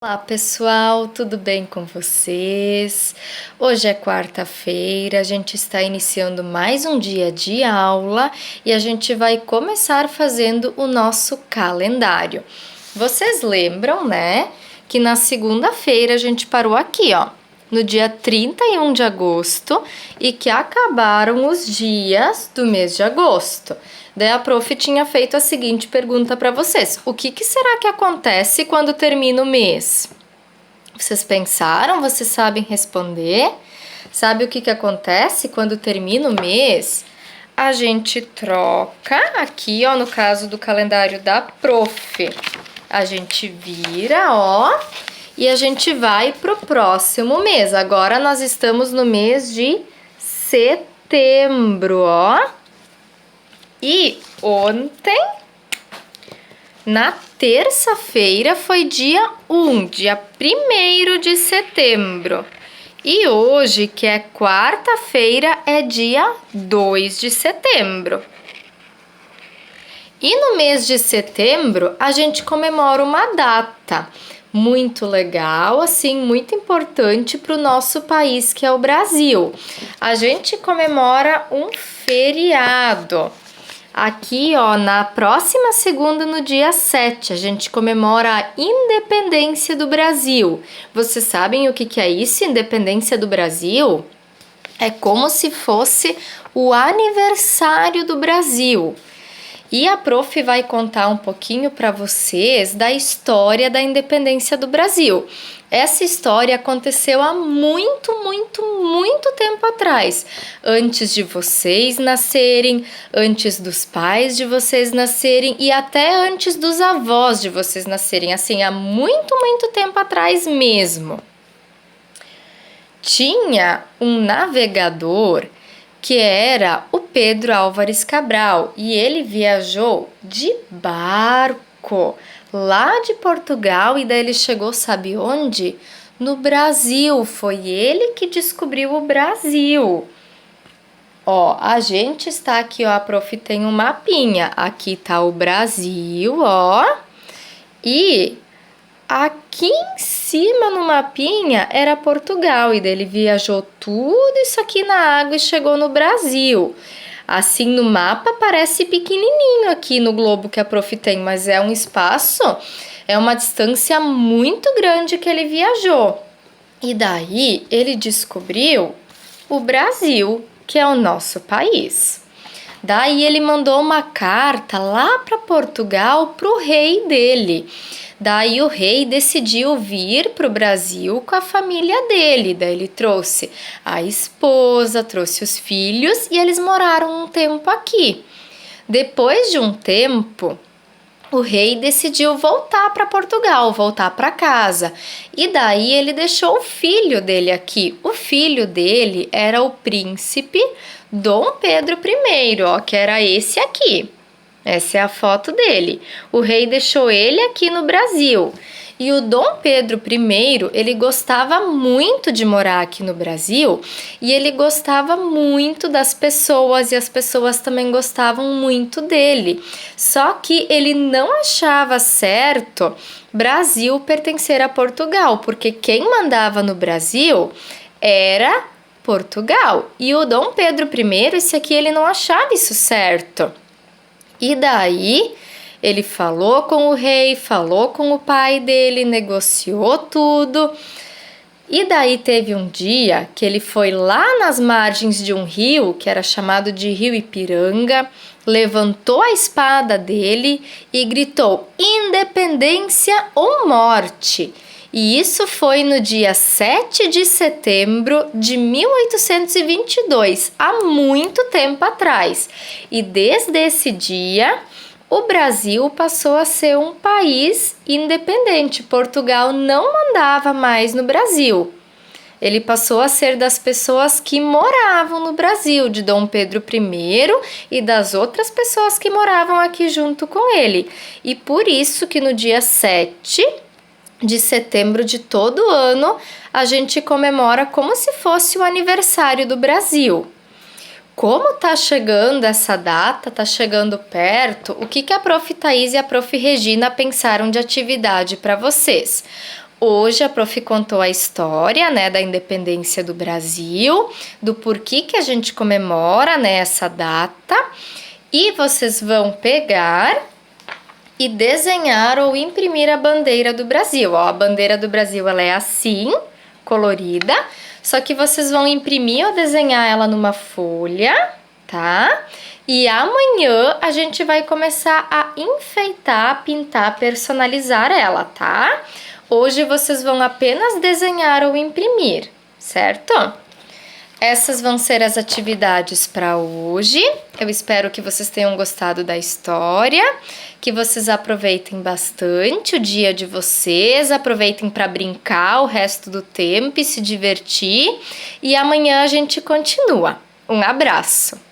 Olá pessoal, tudo bem com vocês? Hoje é quarta-feira, a gente está iniciando mais um dia de aula e a gente vai começar fazendo o nosso calendário. Vocês lembram, né, que na segunda-feira a gente parou aqui, ó, no dia 31 de agosto e que acabaram os dias do mês de agosto. Daí a prof tinha feito a seguinte pergunta para vocês: o que será que acontece quando termina o mês? Vocês pensaram? Vocês sabem responder? Sabe o que acontece quando termina o mês? A gente troca aqui, ó, no caso do calendário da prof. A gente vira, ó, e a gente vai pro próximo mês. Agora nós estamos no mês de setembro, ó. E ontem, na terça-feira, foi dia 1, dia 1º de setembro. E hoje, que é quarta-feira, é dia 2 de setembro. E no mês de setembro, a gente comemora uma data muito legal, assim, muito importante para o nosso país, que é o Brasil. A gente comemora um feriado. Aqui, ó, na próxima segunda, no dia 7, a gente comemora a independência do Brasil. Vocês sabem o que é isso, independência do Brasil? É como se fosse o aniversário do Brasil. E a prof vai contar um pouquinho para vocês da história da independência do Brasil. Essa história aconteceu há muito tempo atrás, antes de vocês nascerem, antes dos pais de vocês nascerem e até antes dos avós de vocês nascerem, assim, há muito tempo atrás mesmo. Tinha um navegador que era o Pedro Álvares Cabral, e ele viajou de barco lá de Portugal e daí ele chegou, sabe onde? No Brasil. Foi ele que descobriu o Brasil. Ó, a gente está aqui, ó, a prof tem um mapinha. Aqui tá o Brasil, ó. E aqui em cima no mapinha era Portugal, e daí ele viajou tudo isso aqui na água e chegou no Brasil. Assim, no mapa parece pequenininho aqui no globo que a prof tem, mas é um espaço, é uma distância muito grande que ele viajou. E daí ele descobriu o Brasil, que é o nosso país. Daí ele mandou uma carta lá para Portugal para o rei dele. Daí o rei decidiu vir para o Brasil com a família dele. Daí ele trouxe a esposa, trouxe os filhos e eles moraram um tempo aqui. Depois de um tempo, o rei decidiu voltar para Portugal, voltar para casa. E daí ele deixou o filho dele aqui. O filho dele era o príncipe Dom Pedro I, ó, que era esse aqui. Essa é a foto dele. O rei deixou ele aqui no Brasil. E o Dom Pedro I, ele gostava muito de morar aqui no Brasil e ele gostava muito das pessoas e as pessoas também gostavam muito dele. Só que ele não achava certo Brasil pertencer a Portugal, porque quem mandava no Brasil era Portugal. E o Dom Pedro I, esse aqui, ele não achava isso certo. E daí ele falou com o rei, falou com o pai dele, negociou tudo. E daí teve um dia que ele foi lá nas margens de um rio, que era chamado de Rio Ipiranga, levantou a espada dele e gritou: independência ou morte! E isso foi no dia 7 de setembro de 1822, há muito tempo atrás. E desde esse dia, o Brasil passou a ser um país independente. Portugal não mandava mais no Brasil. Ele passou a ser das pessoas que moravam no Brasil, de Dom Pedro I e das outras pessoas que moravam aqui junto com ele. E por isso que no dia 7 de setembro de todo ano, a gente comemora como se fosse o aniversário do Brasil. Como tá chegando essa data, tá chegando perto, o que a prof. Thaís e a prof. Regina pensaram de atividade para vocês? Hoje a prof contou a história, né, da independência do Brasil, do porquê que a gente comemora, né, essa data. E vocês vão pegar e desenhar ou imprimir a bandeira do Brasil. Ó, a bandeira do Brasil ela é assim, colorida, só que vocês vão imprimir ou desenhar ela numa folha, tá? E amanhã a gente vai começar a enfeitar, pintar, personalizar ela, tá? Hoje vocês vão apenas desenhar ou imprimir, certo? Essas vão ser as atividades para hoje. Eu espero que vocês tenham gostado da história, que vocês aproveitem bastante o dia de vocês, aproveitem para brincar o resto do tempo e se divertir. E amanhã a gente continua. Um abraço!